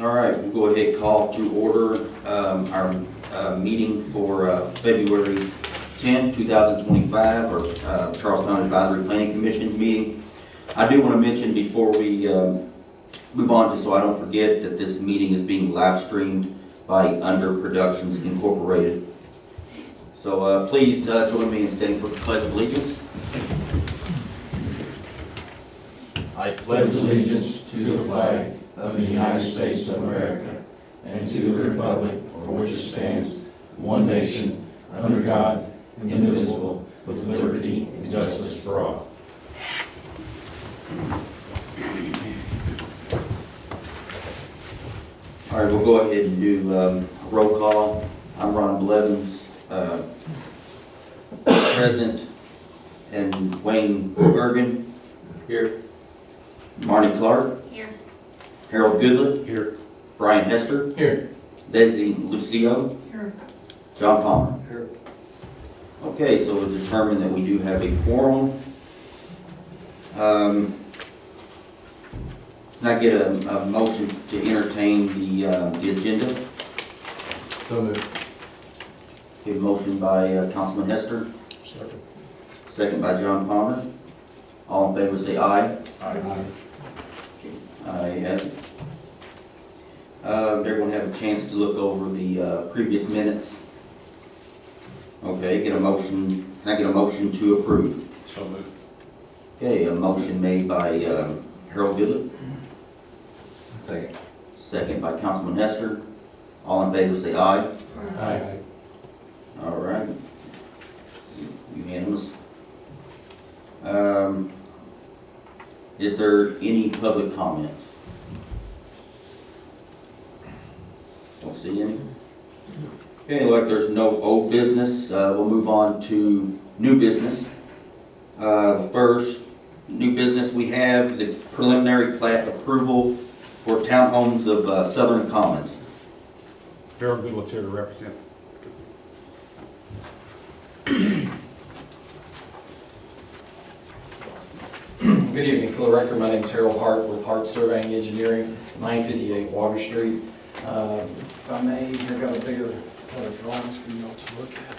All right, we'll go ahead and call to order our meeting for February 10th, 2025, or Charlestown Advisory Planning Commission meeting. I do want to mention before we move on, just so I don't forget, that this meeting is being live streamed by Under Productions Incorporated. So please join me in standing for the Pledge of Allegiance. I pledge allegiance to the flag of the United States of America and to the republic for which it stands, one nation, under God, indivisible, with liberty and justice for all. All right, we'll go ahead and do roll call. I'm Ron Blevins, present, and Wayne Bergen here. Marnie Clark. Here. Harold Goodlett. Here. Brian Hester. Here. Daisy Lucio. Here. John Palmer. Here. Okay, so it's determined that we do have a quorum. Can I get a motion to entertain the agenda? So moved. Okay, motion by Councilman Hester, Second. second by John Palmer. All in favor say aye. Aye. Aye, have it. Everyone have a chance to look over the previous minutes? Okay, get a motion, can I get a motion to approve? So moved. Okay, a motion made by Harold Goodlett, Second. second by Councilman Hester. All in favor say aye. Aye. All right. Unanimous. Is there any public comments? Don't see any. Okay, like there's no old business, we'll move on to new business. The first new business we have, the preliminary plat approval for townhomes of Southern Commons. Harold Goodlett's here to represent. Good evening. For the record, my name is Harold Hart with Hart Surveying Engineering, 958 Water Street. If I may, here got a bigger set of drawings for you all to look at.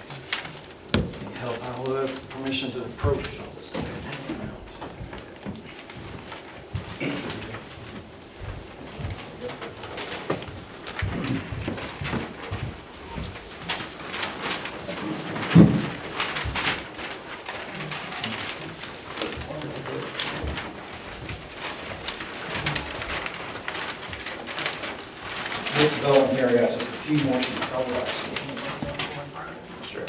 Let me help out with permission to approach. I'll just go ahead and hang them out. This development here, I got just a few more sheets. I'll relax. Sure.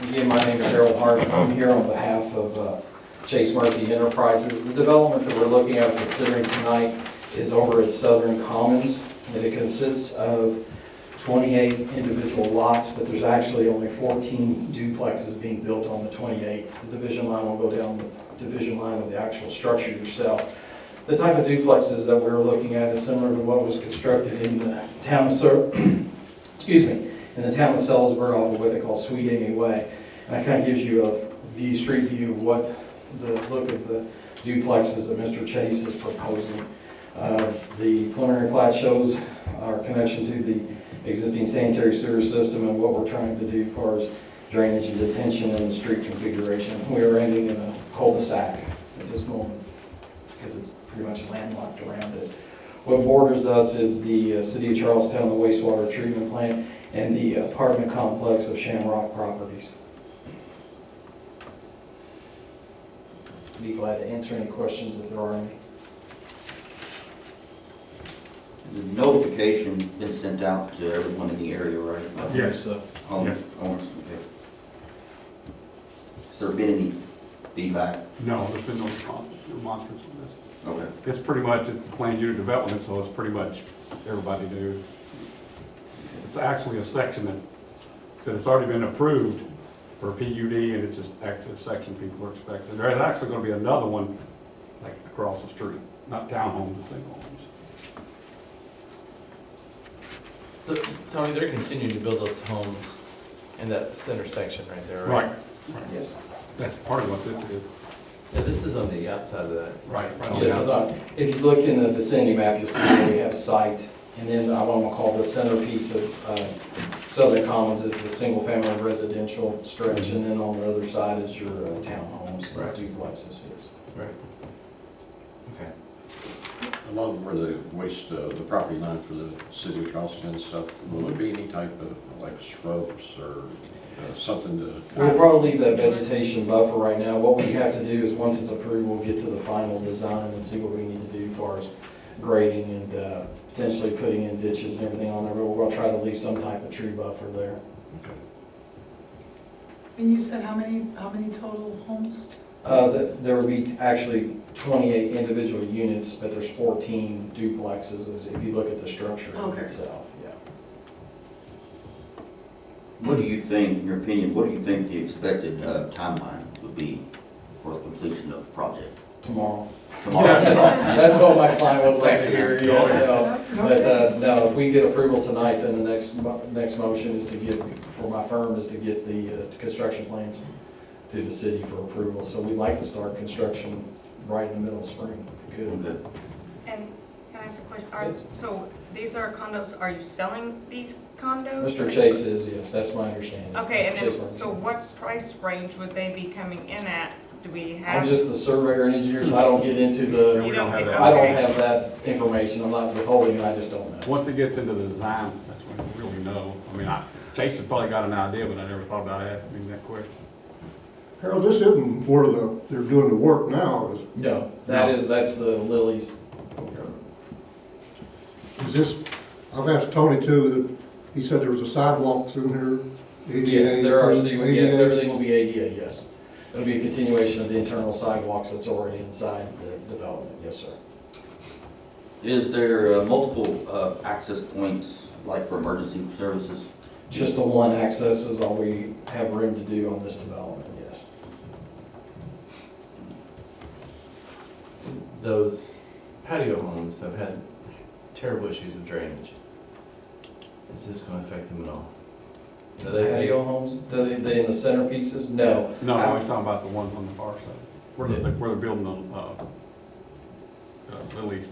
Again, my name is Harold Hart. I'm here on behalf of Chase Murphy Enterprises. The development that we're looking at considering tonight is over at Southern Commons, and it consists of 28 individual lots, but there's actually only 14 duplexes being built on the 28. The division line will go down the division line of the actual structure yourself. The type of duplexes that we're looking at is similar to what was constructed in the town of in the town of Salisbury off of what they call Sweet Amy Way. And that kind of gives you a street view of what the look of the duplexes that Mr. Chase is proposing. The preliminary plat shows our connection to the existing sanitary sewer system and what we're trying to do as far as drainage and detention and the street configuration. We are ending in a cul-de-sac at this moment because it's pretty much landlocked around it. What borders us is the city of Charlestown, the wastewater treatment plant, and the apartment complex of Shamrock Properties. Be glad to answer any questions if there are any. The notification been sent out to everyone in the area, right? Yes. So, Yes. Almost, okay. Has there been any feedback? No, there's been no remonstrance on this. Okay. It's pretty much, it's a planned unit development, so it's pretty much everybody do. It's actually a section that it's already been approved, for a PUD, and it's just access section people are expecting. There's actually gonna be another one, like, across the street, not townhomes, but single homes. So, Tony, they're continuing to build those homes in that center section right there, right? Yes. That's part of what this is. Yeah, this is on the outside of that. Right. Yes, if you look in the vicinity map, you'll see where we have site, and then what I'm gonna call the centerpiece of Southern Commons is the single-family residential stretch, and then on the other side is your townhomes, Right. duplexes, yes. Right. Okay. Along where the waste, the property line for the city of Charleston and stuff, will there be any type of like shrubs or something to? We'll probably leave that vegetation buffer right now. What we have to do is, once it's approved, we'll get to the final design and see what we need to do as far as grading and potentially putting in ditches and everything on there, but we're gonna try to leave some type of tree buffer there. Okay. And you said how many total homes? There would be actually 28 individual units, but there's 14 duplexes if you look at the structure Okay. itself, yeah. What do you think, in your opinion, what do you think the expected timeline would be for the completion of the project? Tomorrow. Tomorrow? That's what my client would like to hear, yeah, Oh, no. But, no, if we get approval tonight, then the next motion is to get, for my firm, is to get the construction plans to the city for approval. So we'd like to start construction right in the middle of spring, if we could. Okay. And can I ask a question? Yes. So these are condos, are you selling these condos? Mr. Chase is, yes, that's my understanding. Okay, and Chase then, Murphy. so what price range would they be coming in at? Do we have? I'm just the surveyor and engineer, so I don't get into the, You don't have get- that. I don't okay. have that information. I'm not withholding it, I just don't know. Once it gets into the design, that's when you really know. I mean, Chase has probably got an idea, but I never thought about asking him that question. Harold, this isn't where they're doing the work now, No, that's the Lilies. is this, I've asked Tony too, that he said there was a sidewalks in here, ADA. Yes, there are, yes, ADA. everything will be ADA, yes. It'll be a continuation of the internal sidewalks that's already inside the development, yes, sir. Is there multiple access points, like for emergency services? Just the one access is all we have room to do on this development, yes. Those patio homes have had terrible issues of drainage. Is this gonna affect them at all? You know, The patio homes, they in the centerpieces, no. No, I'm talking about the ones on the far side, where they're building the, Lilies.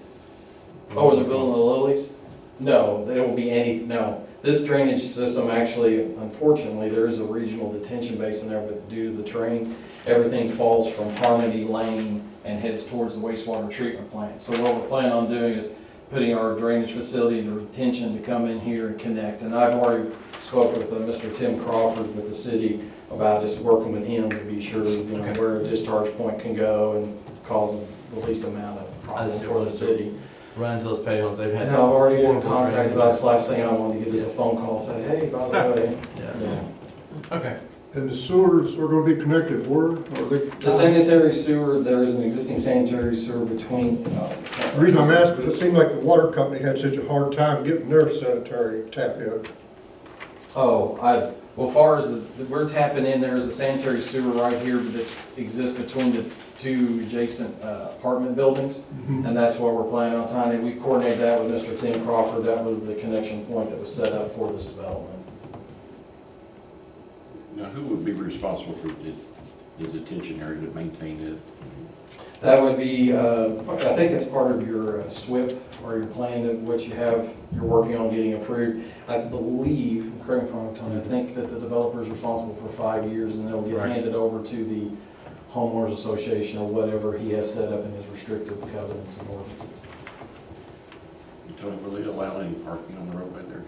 Oh, they're building the Lilies? No, there won't be any, no. This drainage system, actually, unfortunately, there is a regional detention basin there, but due to the terrain, everything falls from Harmony Lane and heads towards the wastewater treatment plant. So what we're planning on doing is putting our drainage facility into retention to come in here and connect. And I've already spoken with Mr. Tim Crawford with the city about just working with him to be sure, you know, where a discharge point can go and cause the least amount of problem for the city. Run into those patio homes, they've had. No, I've already been horrible contacted. drainage. That's the last thing I wanted to get is a phone call saying, hey, by the way. Yeah. Yeah. Okay. And the sewers are gonna be connected, where are they? The sanitary sewer, there is an existing sanitary sewer between. The reason I'm asking is it seemed like the water company had such a hard time getting their sanitary tap in. Oh, well, far as we're tapping in, there's a sanitary sewer right here that exists between the two adjacent apartment buildings. And that's what we're planning on tying in. We coordinated that with Mr. Tim Crawford. That was the connection point that was set up for this development. Now, who would be responsible for the detention area to maintain it? That would be, I think it's part of your SWIP or your plan of what you have, you're working on getting approved. I believe, correct me if I'm wrong, Tony, I think that the developer is responsible for 5 years and they'll get Right. handed over to the homeowners association or whatever he has set up in his restrictive covenants and ordinances. Tony, will they allow any parking on the roadway there?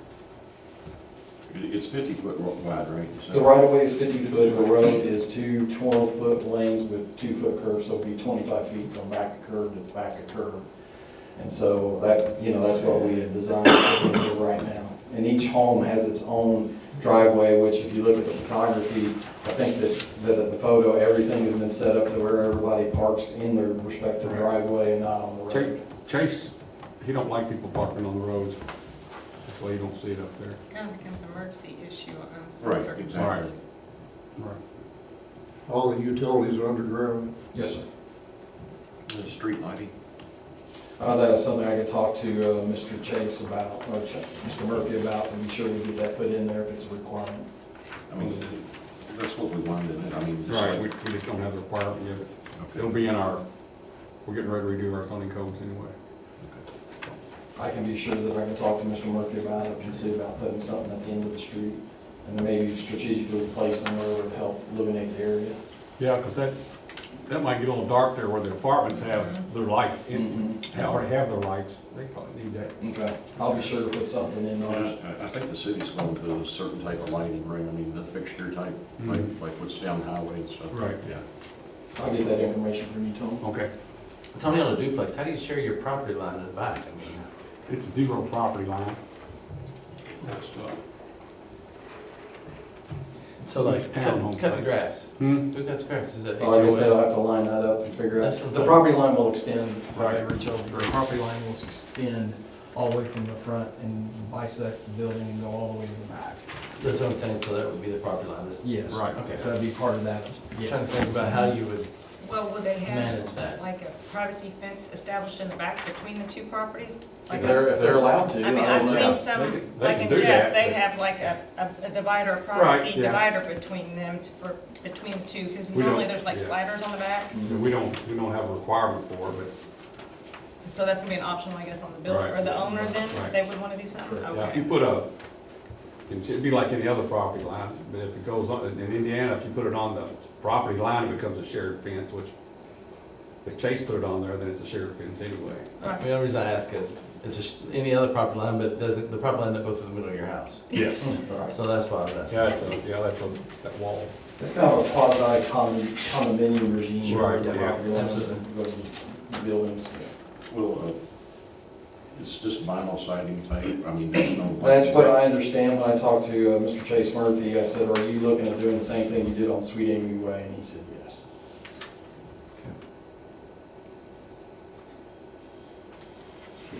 It's 50-foot wide, right? So- The right of way is 50 foot, the road is 2 12-foot lanes with 2-foot curves, so it'll be 25 feet from back of curb to back of curb. And so that, you know, that's what we had designed for right now. And each home has its own driveway, which if you look at the photography, I think that the photo, everything has been set up to where everybody parks in their respective driveway and not on the road. Chase, he don't like people parking on the roads. That's why you don't see it up there. Kind of becomes an emergency issue in some Right, circumstances. Right. All the utilities are underground. Yes, sir. The street lighting? That is something I could talk to Mr. Chase about, or Mr. Murphy about, and be sure we get that put in there if it's a requirement. I mean, that's what we wanted in it, I mean, just Right, like. we just don't have the requirement yet. Okay. It'll be in our, we're getting ready to redo our zoning codes anyway. I can be sure that I can talk to Mr. Murphy about it and see about putting something at the end of the street, and maybe strategically place somewhere where it would help illuminate the area. Yeah, because that might get a little dark there where the apartments have their lights in, they already have their lights, they probably need that. Okay, I'll be sure to put something in on it. I think the city's going to a certain type of lighting, right, I mean, the fixture type, like what's down highway and stuff. Right. Yeah. I'll get that information from you, Tom. Okay, Tony, on a duplex, how do you share your property line in the back? I mean, it's a zero property line. That's, so like, Townhome. cut the grass. hmm, Who cuts grass? Is it Like I said, I'll HOA? have to line that up and figure out. That's what The I'm- property line will extend, Right. like Rich over, the property line will extend all the way from the front and bisect the building and go all the way to the back. So that's what I'm saying, so that would be the property line. This- Yes. Right. Okay. So that'd be part of that. I'm trying to think about how you would Well, would they manage have that. like a privacy fence established in the back between the two properties? Like If they're allowed to. I mean, don't I've know. seen They some, can- they like can in do Jeff, that, they but- have like a divider, a privacy yeah. divider between them between the two, because We don't- normally there's like yeah. sliders on the back. we don't have a requirement for it, but So that's gonna be an optional, I guess, on the builder, Right. or the owner then, Right. they would wanna do something? Correct. yeah, if you Okay. put it'd be like any other property line, but if it goes on, in Indiana, if you put it on the property line, it becomes a shared fence, which if Chase put it on there, then it's a shared fence anyway. I mean, the only reason I ask is, it's just any other property line, but doesn't, the property line doesn't go through the middle of your house. Yes. So that's why I was asking. That's that wall. It's kind of a quasi condominium regime. Right, where the yeah. property lines go to the buildings. Well, it's just vinyl siding type, I mean, there's no. That's what I understand when I talked to Mr. Chase Murphy. I said, are you looking at doing the same thing you did on Sweet Amy Way? And he said, yes.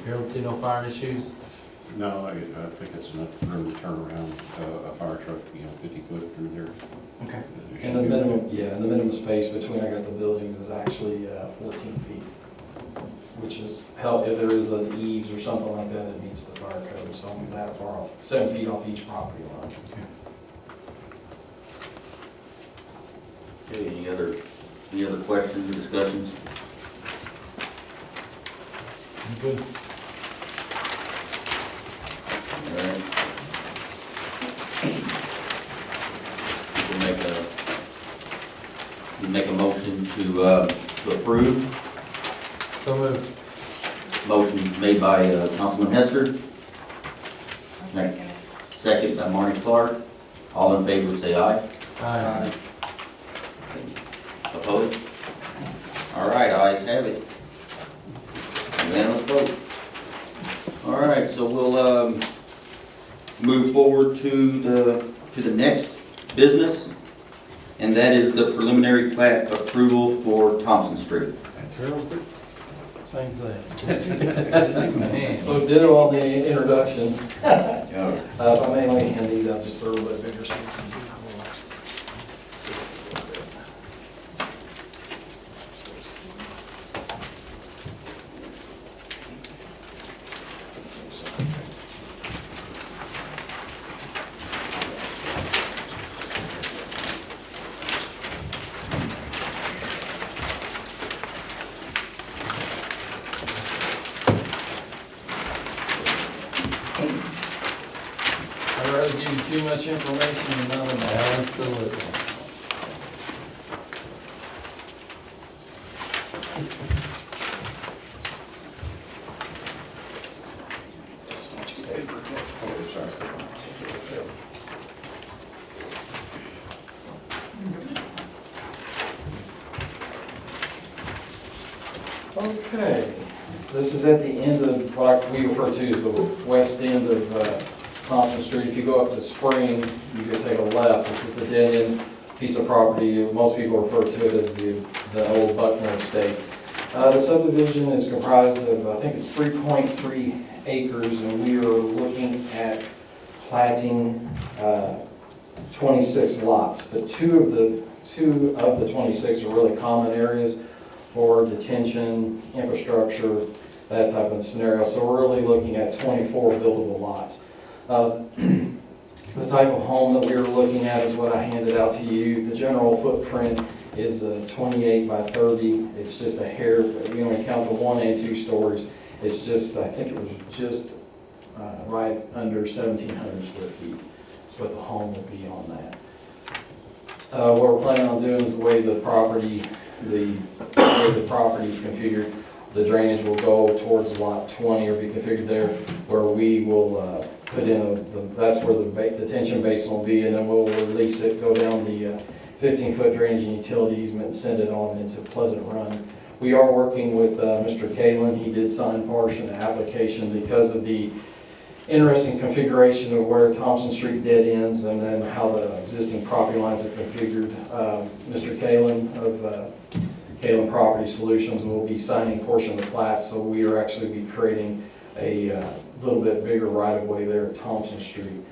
You don't see no fire issues? No, I think it's enough room to turn around a fire truck, 50 foot through there. Okay. It should And the be- minimum, and the minimum space between I got the buildings is actually 14 feet, which is, hell, if there is an eaves or something like that, it meets the fire code, so I'm that far off, 7 feet off each property line. Okay, any other questions or discussions? Good. All right. You make a motion to approve. So moved. Motion made by Councilman Hester, I'll second it. second by Marty Clark. All in favor, say aye. Aye. Opposed? All right, ayes have it. Unanimous vote. All right, so we'll move forward to the next business, and that is the preliminary plat approval for Thompson Street. That's Harold. Same thing. Man. So ditto on the introduction. Yeah. If I may, let me hand these out just so they're a little bit bigger so you can see how we'll actually. I'd rather give you too much information than none of that. Absolutely. Okay, this is at the end of what we refer to as the west end of Thompson Street. If you go up to Spring, you can take a left. This is the dead end piece of property. Most people refer to it as the old Buckner Estate. The subdivision is comprised of, I think it's 3.3 acres, and we are looking at platting 26 lots, but two of the 26 are really common areas for detention, infrastructure, that type of scenario. So we're really looking at 24 buildable lots. The type of home that we were looking at is what I handed out to you. The general footprint is 28 by 30. It's just a hair, we only count the 1 and 2 stories. It's just, I think it was just right under 1,700 square feet. That's what the home will be on that. What we're planning on doing is the way the property is configured, the drainage will go towards lot 20 or be configured there, where we will put in that's where the detention basin will be, and then we'll release it, go down the 15-foot drainage and utility easement and send it on into Pleasant Run. We are working with Mr. Kalen. He did sign portion of the application because of the interesting configuration of where Thompson Street dead ends and then how the existing property lines are configured. Mr. Kalen of Kalen Property Solutions will be signing portion of the plat, so we are actually be creating a little bit bigger right-of-way there at Thompson Street.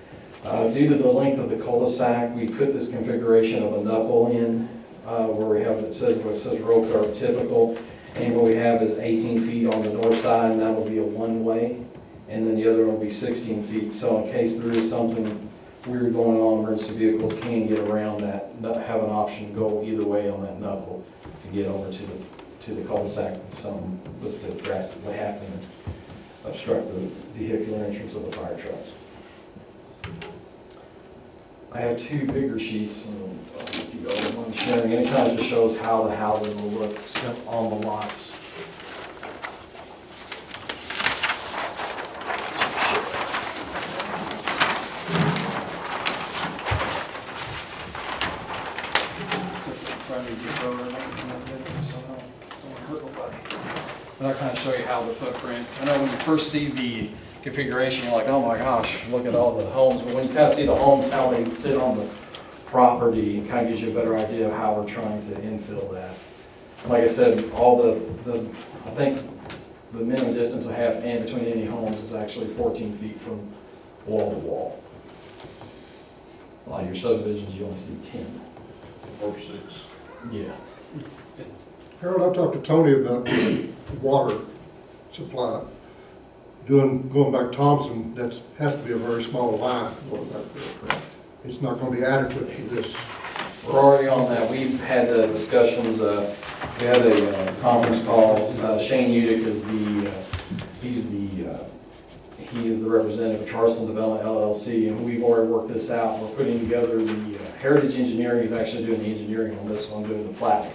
Due to the length of the cul-de-sac, we put this configuration of a knuckle in where we have, it says road curb typical, and what we have is 18 feet on the north side, and that will be a one-way, and then the other one will be 16 feet. So in case there is something weird going on, emergency vehicles can get around that, have an option to go either way on that knuckle to get over to the cul-de-sac if something was to drastically happen and obstruct the vehicular entrance of the fire trucks. I have two bigger sheets, and if you go one sharing, and it kind of just shows how the houses will look on the lots. And I'll kind of show you how the footprint, I know when you first see the configuration, you're like, oh my gosh, look at all the homes, but when you kind of see the homes, how they sit on the property, it kind of gives you a better idea of how we're trying to infill that. And like I said, all I think the minimum distance I have in between any homes is actually 14 feet from wall to wall. A lot of your subdivisions, you only see 10. Or 6. Yeah. Harold, I talked to Tony about the water supply. Going back Thompson, that has to be a very small line going back there. Correct. It's not going to be adequate for this. We're already on that. We've had discussions, we had a conference call. Shane Udick is he is the representative of Charleston Development LLC, and we've already worked this out. We're putting together the Heritage Engineering is actually doing the engineering on this one, doing the plat.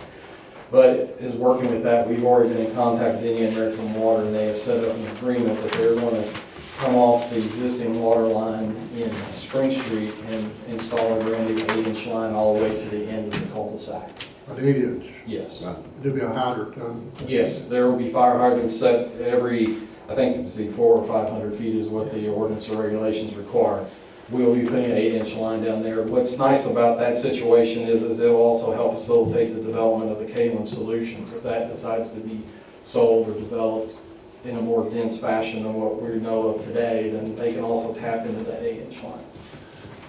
But is working with that. We've already been in contact with Indiana American Water, and they have set up an agreement that they're going to come off the existing water line in Spring Street and install a brand new 8-inch line all the way to the end of the cul-de-sac. An 8-inch. Yes. There'll be a hydrant done. Yes, there will be fire hydrants set every, I think, 400 or 500 feet is what the ordinance or regulations require. We will be putting an 8-inch line down there. What's nice about that situation is it will also help facilitate the development of the Kalen Solutions. If that decides to be sold or developed in a more dense fashion than what we know of today, then they can also tap into that 8-inch line.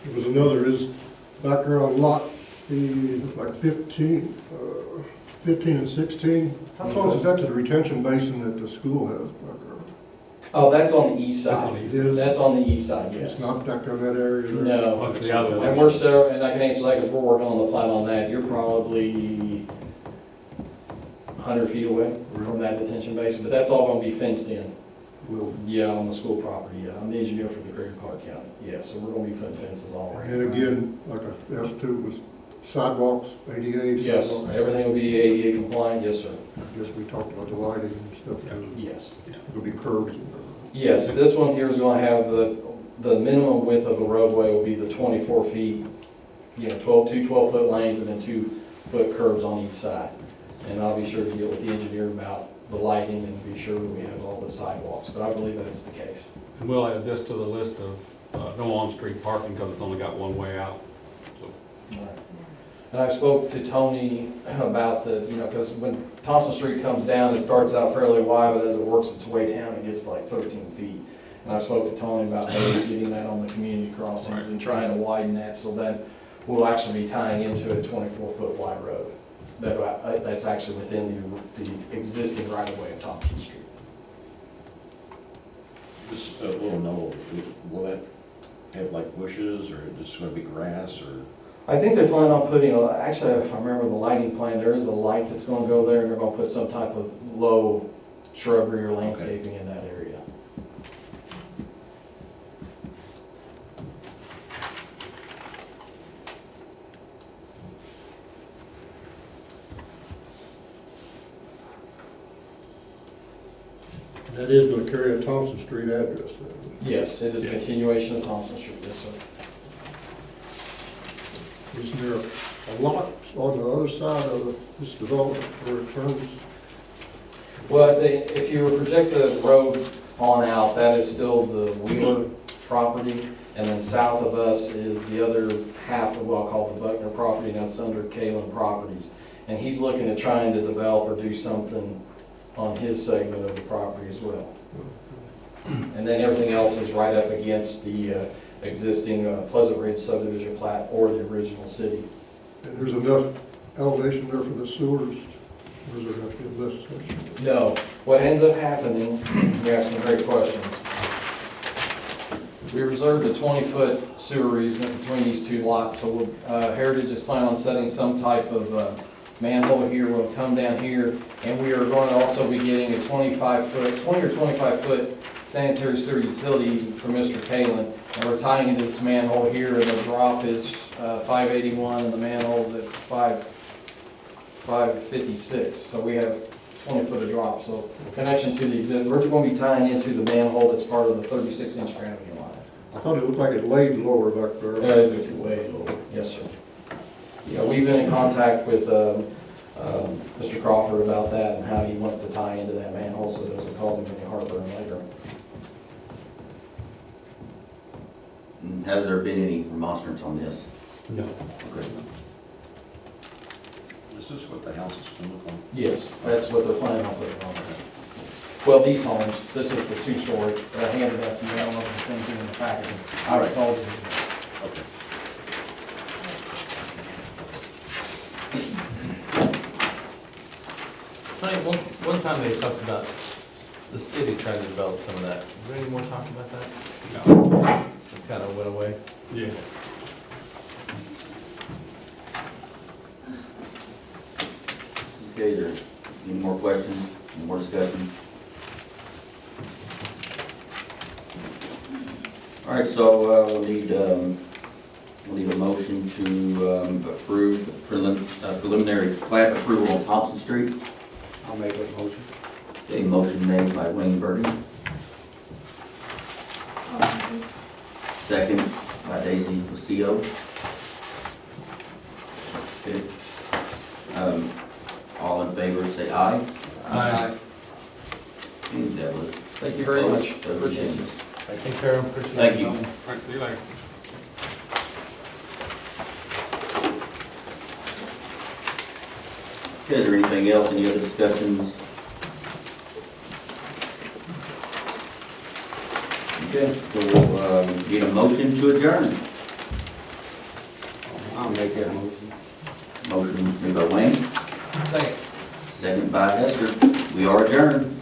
There was another, is back there on lot, like 15 and 16. How close is that to the retention basin that the school has back there? Oh, that's on the east That's on side. the east It is? That's on the east side, yes. It's not back in that area there? No. What's the other one? And and I can answer that because we're working on the plat on that. You're probably 100 feet away from that detention basin, but that's all going to be fenced in. Will. Yeah, on the school property, yeah. I'm the engineer for the Greater Clark County. Yeah, so we're going to be putting fences all around. And again, like I asked too, was sidewalks, ADA Yes, sidewalks? everything will be ADA compliant, yes, sir. I guess we talked about the lighting and stuff. Yes. There'll be curbs and Yes, this one here is going to have the minimum width of a roadway will be the 24 feet, two 12-foot lanes and then 2-foot curbs on each side. And I'll be sure to get with the engineer about the lighting and be sure that we have all the sidewalks, but I believe that's the case. And we'll add this to the list of no on-street parking because it's only got one way out. So Right. And I've spoke to Tony about because when Thompson Street comes down, it starts out fairly wide, but as it works its way down, it gets like 13 feet. And I spoke to Tony about maybe getting that on the community crossings and trying to widen that so that we'll actually be tying into a 24-foot wide road. That's actually within the existing right-of-way of Thompson Street. This little knoll, will that have like bushes, or just gonna be grass, or? I think they plan on putting, actually, if I remember the lighting plan, there is a light that's gonna go there, and they're gonna put some type of low shrubbery or landscaping in that area. And that is gonna carry a Thompson Street address then. Yes, it is a continuation of Thompson Street, yes, sir. Isn't there a lot on the other side of this development where it turns? Well, if you project the road on out, that is still the Wheeler property, and then south of us is the other half of what I'll call the Buckner property, and that's under Kalen Properties. And he's looking at trying to develop or do something on his segment of the property as well. And then everything else is right up against the existing Pleasant Ridge subdivision plat or the original city. And there's enough elevation there for the sewers, or is there enough to be lift station? No, what ends up happening, you're asking great questions. We reserved a 20-foot sewer easement between these two lots, so Heritage is planning on setting some type of manhole here, will come down here, and we are going to also be getting a 20 or 25-foot sanitary sewer utility from Mr. Kalen, and we're tying into this manhole here, and the drop is 581, and the manhole's at 556, so we have 20 foot of drop, so connection to the exit, we're going to be tying into the manhole that's part of the 36-inch gravity line. I thought it looked like it laid lower back there. Way lower, yes, sir. Yeah, we've been in contact with Mr. Crawford about that and how he wants to tie into that manhole so it doesn't cause him any heartburn later. And has there been any remonstrance on this? No. Okay. Is this what the house is gonna look like? Yes, that's what they're planning on putting on there. Well, these homes, this is the two-story, I handed that to you, I don't know if it's the same thing in the package. I was told it was. Okay. Tony, one time they talked about the city trying to develop some of that. Is there any more talk about that? No. It's kind of went away. Yeah. Okay, is there any more questions, any more discussion? All right, so we'll need a motion to approve the preliminary plat approval on Thompson Street. I'll make that motion. Okay, motion made by Wayne Burton, second by Daisy Lucio. Okay. All in favor, say aye. Aye. And that was. Thank you very much, that was appreciate it. unanimous. Thanks, Harold. Appreciate it. Thank you. All right, see you later. Okay, is there anything else, any other discussions? Okay, so we'll need a motion to adjourn. I'll make that motion. Motion made by Wayne, Second. second by Hester. We are adjourned.